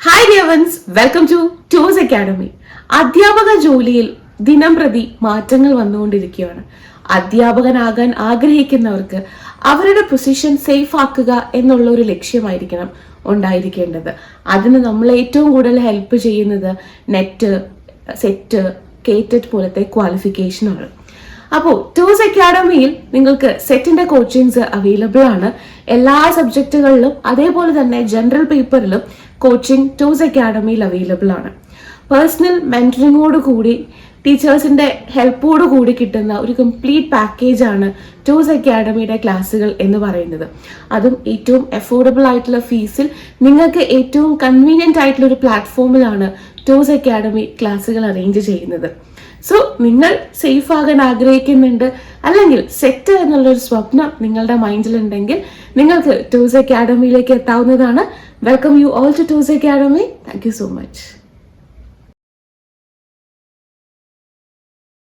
Hi dear ones, welcome to ടൂസ് academy. അധ്യാപക ജോലിയിൽ ദിനം പ്രതി മാറ്റങ്ങൾ വന്നുകൊണ്ടിരിക്കുകയാണ്. അധ്യാപകനാകാൻ ആഗ്രഹിക്കുന്നവർക്ക് അവരുടെ പൊസിഷൻ സേഫ് ആക്കുക എന്നുള്ള ഒരു ലക്ഷ്യമായിരിക്കണം ഉണ്ടായിരിക്കേണ്ടത്. അതിന് നമ്മൾ ഏറ്റവും കൂടുതൽ ഹെൽപ്പ് ചെയ്യുന്നത് നെറ്റ്, സെറ്റ്, കേറ്റഡ് പോലത്തെ ക്വാളിഫിക്കേഷനാണ്. അപ്പോൾ ടൂസ് അക്കാഡമിയിൽ നിങ്ങൾക്ക് സെറ്റിന്റെ കോച്ചിങ്സ് അവൈലബിൾ ആണ്. എല്ലാ സബ്ജക്റ്റുകളിലും അതേപോലെ തന്നെ ജനറൽ പേപ്പറിലും കോച്ചിങ് ടൂസ് അക്കാഡമിയിൽ അവൈലബിൾ ആണ്. പേഴ്സണൽ മെന്ററിങ്ങോട് കൂടി ടീച്ചേഴ്സിന്റെ ഹെൽപ്പോട് കൂടി കിട്ടുന്ന ഒരു കംപ്ലീറ്റ് പാക്കേജ് ആണ് ടൂസ് അക്കാഡമിയുടെ ക്ലാസ്സുകൾ എന്ന് പറയുന്നത്. അതും ഏറ്റവും അഫോർഡബിൾ ആയിട്ടുള്ള ഫീസിൽ നിങ്ങൾക്ക് ഏറ്റവും കൺവീനിയന്റ് ആയിട്ടുള്ള ഒരു പ്ലാറ്റ്ഫോമിലാണ് ടൂസ് അക്കാഡമി ക്ലാസ്സുകൾ അറേഞ്ച് ചെയ്യുന്നത്. സോ നിങ്ങൾ സേഫ് ആകാൻ ആഗ്രഹിക്കുന്നുണ്ട്, അല്ലെങ്കിൽ സെറ്റ് എന്നുള്ളൊരു സ്വപ്നം നിങ്ങളുടെ മൈൻഡിലുണ്ടെങ്കിൽ നിങ്ങൾക്ക് ടൂസ് അക്കാഡമിയിലേക്ക് എത്താവുന്നതാണ്. വെൽക്കം യു ഓൾ ടു ടൂസ് academy. Thank you so much.